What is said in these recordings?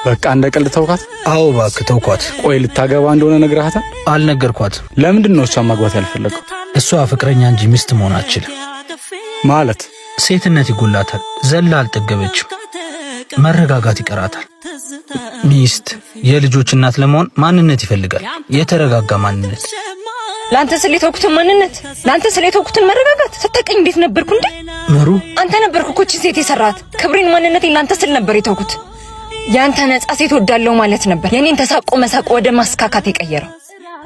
በቃ እንደ ቀልድ ተውካት? አዎ እባክህ ተውኳት። ቆይ ልታገባ እንደሆነ ነግረሃታል? አልነገርኳት። ለምንድን ነው እሷ ማግባት ያልፈለገው? እሷ ፍቅረኛ እንጂ ሚስት መሆን አትችልም። ማለት ሴትነት ይጎላታል። ዘላ አልጠገበችም። መረጋጋት ይቀራታል። ሚስት የልጆች እናት ለመሆን ማንነት ይፈልጋል። የተረጋጋ ማንነት። ላንተ ስለተውኩትን ማንነት፣ ላንተ ስለተውኩትን መረጋጋት ስታቀኝ እንዴት ነበርኩ እንዴ? ምሩ አንተ ነበርኩ እኮ እቺ ሴት የሰራት። ክብሬን ማንነቴን ላንተ ስል ነበር የተውኩት። ያንተ ነፃ ሴት ወዳለው ማለት ነበር የኔን ተሳቆ መሳቆ ወደ ማስካካት የቀየረው።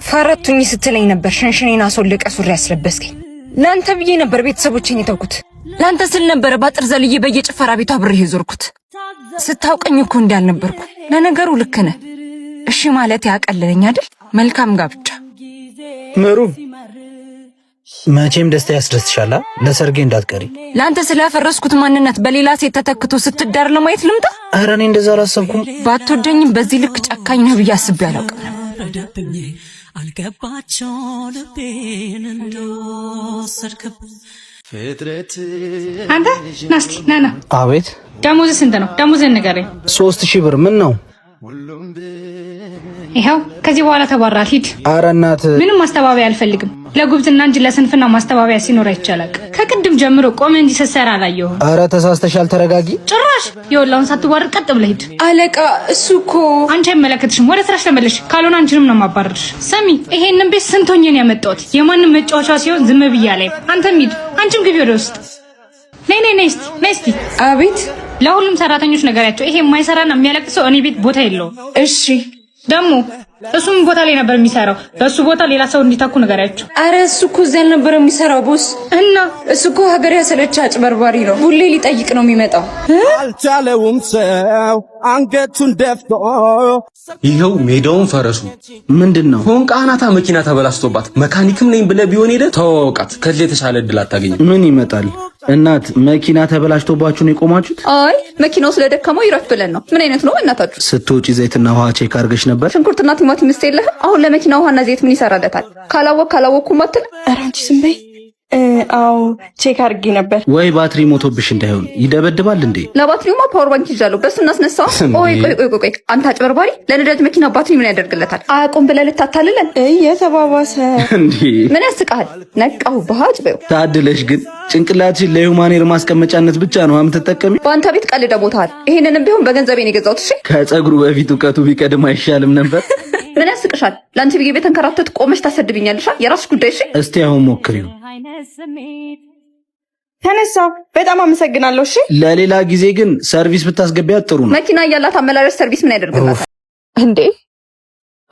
ፈረቱኝ ስትለኝ ነበር ሸንሽኔን አስወልቀ ሱሪ ያስለበስከኝ። ላንተ ብዬ ነበር ቤተሰቦቼን የተውኩት። ላንተ ስል ነበር ባጥር ዘልዬ በየጭፈራ ቤቷ አብሬ የዞርኩት። ስታውቀኝ እኮ እንዳልነበርኩ። ለነገሩ ልክ ነህ። እሺ ማለት ያቀለለኝ አይደል? መልካም ጋብቻ። ምሩ መቼም ደስታ ያስደስትሻል። ለሰርጌ እንዳትቀሪ። ላንተ ስለፈረስኩት ማንነት በሌላ ሴት ተተክቶ ስትዳር ለማየት ልምጣ? ኧረ እኔ እንደዛ አላሰብኩም። ባትወደኝም በዚህ ልክ ጨካኝ ነህ ብዬ አስቤ አላውቅም። አልገባቸው ልቤን እንደወሰድክብኝ ፍጥረት። አንተ ናስቲ ናና። አቤት። ደሞዝ ስንት ነው? ደሞዝን ንገረኝ። 3000 ብር። ምን ነው? ይኸው ከዚህ በኋላ ተባራል። ሂድ። ኧረ እናት ምንም ማስተባበያ አልፈልግም። ለጉብዝና እንጂ ለስንፍና ማስተባበያ ሲኖር አይቻላል። ከቅድም ጀምሮ ቆመ እንጂ ስትሰራ አላየሁም። ኧረ ተሳስተሻል። ተረጋጊ። ጭራሽ የወላውን ሳትዋር ቀጥ ብለህ ሂድ። አለቃ እሱ እኮ አንቺ አይመለከትሽም። ወደ ስራሽ ተመለሽ። ካልሆነ አንቺንም ነው ማባረርሽ። ሰሚ ይሄንን ቤት ስንቶኝን ያመጣሁት የማንም መጫወቻ ሲሆን ዝም ብያ ላይ አንተም ሂድ። አንቺም ግቢ ወደ ውስጥ። ነይ ነይ ነይ እስቲ። አቤት። ለሁሉም ሰራተኞች ነገራቸው ይሄ የማይሰራና የሚያለቅስ ሰው እኔ ቤት ቦታ የለውም። እሺ ደግሞ እሱም ቦታ ላይ ነበር የሚሰራው። በሱ ቦታ ሌላ ሰው እንዲታኩ ነገራቸው። አረ እሱ እኮ እዚያ ነበር የሚሰራው ቦስ። እና እሱ እኮ ሀገር ያሰለቻ አጭበርባሪ ነው። ሁሌ ሊጠይቅ ነው የሚመጣው። አልቻለውም ሰው አንገቱን ደፍቶ። ይኸው ሜዳውን ፈረሱ። ምንድነው? ፎንቃ አናታ መኪና ተበላሽቶባት መካኒክም ነኝ ብለህ ቢሆን ሄደህ ተዋወቃት። ከዚህ የተሻለ እድል አታገኝም። ምን ይመጣል? እናት መኪና ተበላሽቶባችሁ ነው የቆማችሁት? አይ መኪናው ስለደከመው ይረፍ ብለን ነው። ምን አይነት ነው እናታችሁ? ስትወጪ ዘይትና ውሃ ቼክ አድርገሽ ነበር? ሽንኩርትና ቲማቲም የለህ? አሁን ለመኪና ውሃና ዘይት ምን ይሰራለታል? ካላወቅኩም አትል። ኧረ አንቺ ዝም በይ። አዎ ቼክ አድርጌ ነበር። ወይ ባትሪ ሞቶብሽ እንዳይሆን። ይደበድባል እንዴ? ለባትሪውማ ፓወር ባንክ ይዣለሁ፣ በሱ እናስነሳው። ቆይ አንተ አጭበርባሪ፣ ለነዳጅ መኪና ባትሪ ምን ያደርግለታል? አያውቁም ብለህ ልታታልለን? እየተባባሰ እንዴ? ምን ያስቃል? ነቃው ባጭ በው። ታድለሽ ግን ጭንቅላትሽን ለሁማኔር ማስቀመጫነት ብቻ ነው የምትጠቀሚ። በአንተ ቤት ቀልደ ሞታል። ይሄንንም ቢሆን በገንዘቤ ነው የገዛሁት። እሺ ከጸጉሩ በፊት እውቀቱ ቢቀድም አይሻልም ነበር? ምን ያስቅሻል? ለአንቺ ብዬ ቤት ተንከራተት ቆመሽ ታሰድብኛለሽ። የራስሽ ጉዳይ። እሺ እስቲ አሁን ሞክሪው። ተነሳ። በጣም አመሰግናለሁ። እሺ ለሌላ ጊዜ ግን ሰርቪስ ብታስገቢያት ጥሩ ነው። መኪና እያላት አመላላሽ ሰርቪስ ምን ያደርግላታል እንዴ?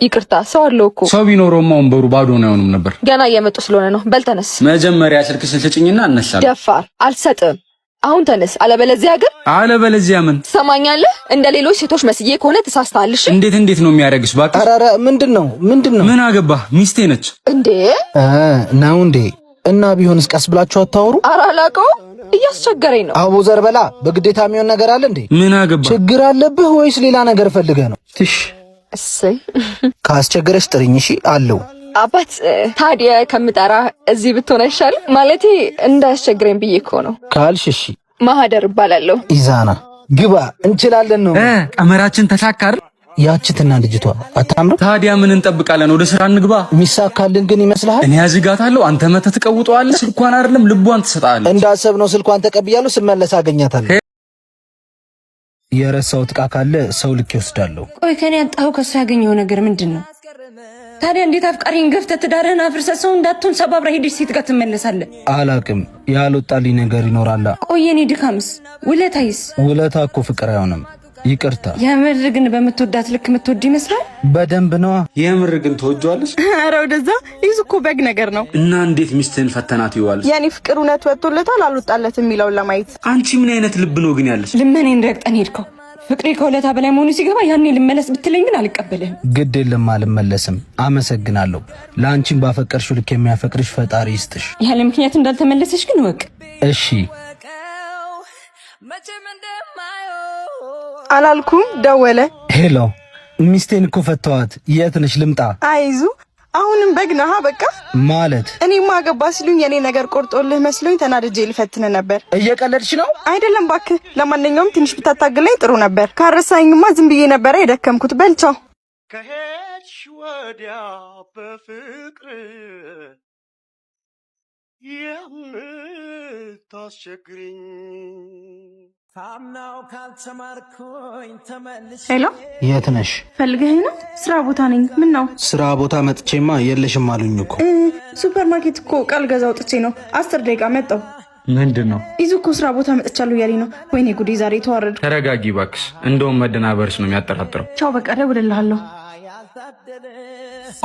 ይቅርታ ሰው አለው እኮ። ሰው ቢኖረውማ ወንበሩ ባዶ ነው አይሆንም ነበር። ገና እየመጡ ስለሆነ ነው። በል ተነስ። መጀመሪያ ስልክሽን ስጭኝና እነሳለሁ። ደፋር፣ አልሰጥም። አሁን ተነስ፣ አለበለዚያ ምን ትሰማኛለህ? እንደ ሌሎች ሴቶች መስዬ ከሆነ ተሳስተሃልሽ። እንዴት ነው የሚያደርግሽ? እባክሽ። ኧረ ምንድነው? ምን አገባህ? ሚስቴ ነች እንዴ? ነው እንዴ? እና ቢሆንስ ቀስ ብላችሁ አታወሩ? ኧረ አላውቀውም፣ እያስቸገረኝ ነው። አቦ ዘርበላ፣ በግዴታ የሚሆን ነገር አለ እንዴ? ምን አገባህ? ችግር አለብህ ወይስ ሌላ ነገር ፈልገህ ነው? ትሽ እሰይ ካስቸገረሽ ጥሪኝ። እሺ አለው አባት። ታዲያ ከምጠራ እዚህ ብትሆን አይሻልም? ማለቴ እንዳያስቸግረኝ ብዬ እኮ ነው። ካልሽ እሺ። ማህደር እባላለሁ። ኢዛና ግባ፣ እንችላለን ነው። ቀመራችን ተሳካር። ያችትና ልጅቷ አታምርም? ታዲያ ምን እንጠብቃለን? ወደ ስራ እንግባ። የሚሳካልን ግን ይመስልሃል? እኔ ያዝጋታለሁ፣ አንተ መተህ ትቀውጠዋለህ። ስልኳን አይደለም ልቧን ትሰጣለህ። እንዳሰብነው ስልኳን ተቀብያለሁ። ስመለስ አገኛታለሁ። የረሳሁት ዕቃ ካለ ሰው ልክ ይወስዳለሁ። ቆይ ከኔ ያጣው ከሱ ያገኘው ነገር ምንድን ነው ታዲያ? እንዴት አፍቃሪን ገፍተህ ትዳርህን አፍርሰህ ሰው እንዳትሆን ሰባብራ ሄደሽ ሴት ጋር ትመለሳለህ? አላቅም፣ ያልወጣልኝ ነገር ይኖራል። ቆይ የኔ ድካምስ ውለታይስ? ውለታ እኮ ፍቅር አይሆንም። ይቅርታ። የምር ግን በምትወዳት ልክ የምትወድ ይመስላል? በደንብ ነዋ። የምር ግን ትወጂዋለሽ? ኧረ ወደዛ ይዙ እኮ በግ ነገር ነው። እና እንዴት ሚስትህን ፈተናት ይዋል? የኔ ፍቅር እውነት ወጥቶለታል አልወጣለትም የሚለውን ለማየት። አንቺ ምን አይነት ልብ ነው ግን ያለሽ? ልመኔን ረግጠን ሄድከው። ፍቅሬ ከውለታ በላይ መሆኑ ሲገባ ያኔ ልመለስ ብትለኝ ግን አልቀበልህም። ግድ የለም አልመለስም። አመሰግናለሁ። ለአንቺም ባፈቀርሽው ልክ የሚያፈቅርሽ ፈጣሪ ይስጥሽ። ያለ ምክንያት እንዳልተመለሰሽ ግን ወቅ። እሺ አላልኩም? ደወለ። ሄሎ፣ ሚስቴን እኮ ፈተዋት። የት ነሽ? ልምጣ? አይዙ አሁንም በግ ነህ በቃ ማለት እኔማ አገባ ሲሉኝ የኔ ነገር ቆርጦልህ መስሎኝ ተናድጄ ልፈትን ነበር። እየቀለድሽ ነው? አይደለም እባክህ። ለማንኛውም ትንሽ ብታታግለኝ ጥሩ ነበር። ካረሳኝማ ዝም ብዬ ነበር የደከምኩት። በልቻው ከሄድሽ ወዲያ በፍቅር የምታስቸግሪኝ ታምናው ካልተማርኩኝ ተመልሼ ሄሎ፣ የት ነሽ? ፈልገኸኝ ነው? ስራ ቦታ ነኝ። ምን ነው? ስራ ቦታ መጥቼማ የለሽም አሉኝ እኮ። ሱፐርማርኬት እኮ ቃል ገዛ ወጥቼ ነው። 10 ደቂቃ መጣሁ። ምንድን ነው? ይዙ እኮ ስራ ቦታ መጥቻለሁ እያለኝ ነው። ወይኔ ጉዴ፣ ዛሬ ተዋረዱ። ተረጋጊ እባክሽ። እንደውም መደናበርሽ ነው የሚያጠራጥረው። ቻው፣ በቃ እደውልልሃለሁ።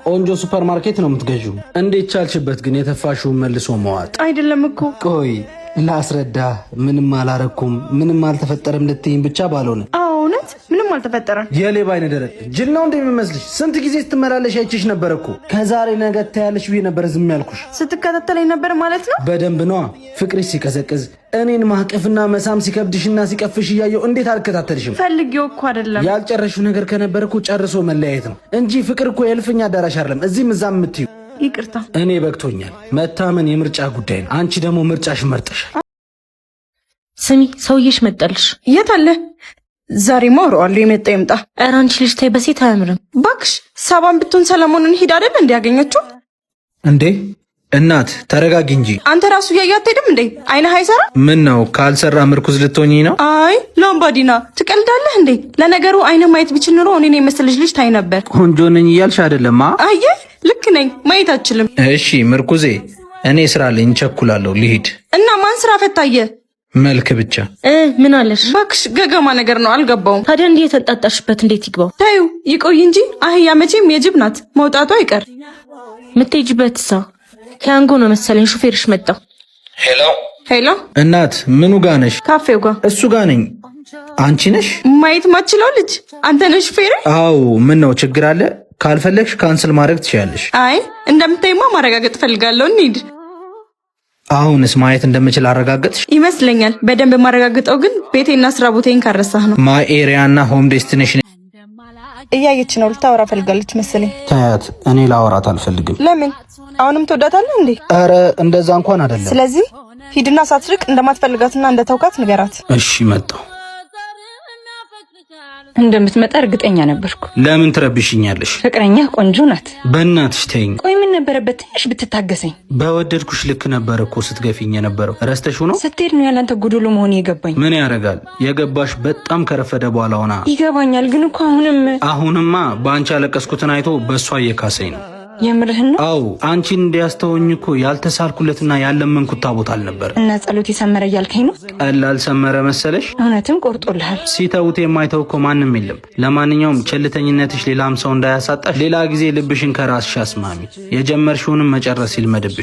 ቆንጆ ሱፐርማርኬት ነው የምትገዢው። እንዴት ቻልሽበት ግን የተፋሽውን መልሶ መዋጥ? አይደለም እኮ ቆይ ላስረዳ። ምንም አላረኩም፣ ምንም አልተፈጠረም ልትይኝ ብቻ ባልሆነ። እውነት ምንም አልተፈጠረም። የሌባ አይነ ደረቅ ጅል ነው እንደሚመስልሽ? ስንት ጊዜ ስትመላለሽ አይችሽ ነበር እኮ። ከዛሬ ነገ ታያለሽ ብዬ ነበር ዝም ያልኩሽ። ስትከታተለኝ ነበር ማለት ነው? በደንብ ነዋ። ፍቅርሽ ሲቀዘቅዝ እኔን ማቀፍና መሳም ሲከብድሽና ሲቀፍሽ እያየው እንዴት አልከታተልሽም? ፈልጌው እኮ አይደለም። ያልጨረሽው ነገር ከነበር እኮ ጨርሶ መለያየት ነው እንጂ ፍቅር እኮ የእልፍኝ አዳራሽ አይደለም። እዚህም እዛም የምትዩ። ይቅርታ። እኔ በቅቶኛል። መታመን የምርጫ ጉዳይ ነው። አንቺ ደግሞ ምርጫሽ መርጠሻል። ስሚ፣ ሰውዬሽ መጣልሽ። የት አለ? ዛሬማ አወራዋለሁ። የመጣ ይምጣ። ኧረ አንቺ ልጅ ተይ፣ በሴት አያምርም ባክሽ። ሳባን ብትሆን ሰለሞንን ሂድ አይደል እንዲያገኘችው እንዴ? እናት ተረጋጊ እንጂ። አንተ ራሱ እያየህ አትሄድም እንዴ? አይነህ አይሰራ? ምን ነው ካልሰራ ምርኩዝ ልትሆኚ ነው? አይ ላምባዲና ትቀልዳለህ እንዴ? ለነገሩ አይነህ ማየት ብችል ኑሮ እኔን የመሰለች ልጅ ታይ ነበር። ቆንጆ ነኝ እያልሽ አይደለማ? አየህ ልክ ነኝ። ማየት አትችልም። እሺ ምርኩዜ፣ እኔ ስራ ላይ እንቸኩላለሁ፣ ልሂድ። እና ማን ስራ ፈታየ? መልክ ብቻ። ምን አለሽ? ባክሽ ገገማ ነገር ነው፣ አልገባውም። ታዲያ እንዲህ የተጣጣሽበት እንዴት ይግባው? ታዩ ይቆይ እንጂ አህያ መቼም የጅብ ናት፣ መውጣቱ አይቀር። የምትሄጂበት ሳ ከያንጎ ነው መሰለኝ። ሹፌርሽ መጣ። ሄሎ እናት፣ ምኑ ጋ ነሽ? ካፌው ጋ። እሱ ጋ ነኝ። አንቺ ነሽ? ማየት ማችለው ልጅ አንተ ነሽ ሹፌር? አዎ። ምን ነው ችግር አለ? ካልፈለግሽ ካንስል ማድረግ ትችያለሽ። አይ እንደምታይማ ማረጋገጥ ፈልጋለሁ። እንሂድ። አሁንስ ማየት እንደምችል አረጋገጥሽ ይመስለኛል። በደንብ ማረጋግጠው ግን ቤቴና ስራ ቦታዬን ካረሳህ ነው። ማይ ኤሪያ እና ሆም ዴስቲኔሽን እያየች ነው። ልታወራ ፈልጋለች መሰለኝ። ታያት። እኔ ላወራት አልፈልግም። ለምን? አሁንም ትወዳታለህ እንዴ? ኧረ እንደዛ እንኳን አይደለም። ስለዚህ ሂድና ሳትርቅ እንደማትፈልጋትና እንደተውካት ንገራት። እሺ መጣሁ። እንደምትመጣ እርግጠኛ ነበርኩ። ለምን ትረብሽኛለሽ? ፍቅረኛ ቆንጆ ናት። በእናትሽ ተይኝ። ቆይ ምን ነበረበት ትንሽ ብትታገሰኝ? በወደድኩሽ ልክ ነበር እኮ ስትገፊኝ የነበረው። ረስተሽው ነው? ስትሄድ ነው ያላንተ ጉዱሉ መሆን የገባኝ። ምን ያደርጋል፣ የገባሽ በጣም ከረፈደ በኋላ ሆና። ይገባኛል፣ ግን እኮ አሁንማ በአንቺ ያለቀስኩትን አይቶ በእሷ እየካሰኝ ነው። የምርህን ነው? አዎ፣ አንቺን እንዲያስተወኝ እኮ ያልተሳልኩለትና ያለመንኩት ታቦት አልነበር። እና ጸሎት የሰመረ እያልከኝ ነው? ቀላል ሰመረ መሰለሽ? እውነትም ቆርጦልሃል። ሲተውት የማይተው እኮ ማንም የለም። ለማንኛውም ቸልተኝነትሽ ሌላም ሰው እንዳያሳጣሽ ሌላ ጊዜ ልብሽን ከራስሽ አስማሚ። የጀመርሽውንም መጨረስ ይልመድብሽ።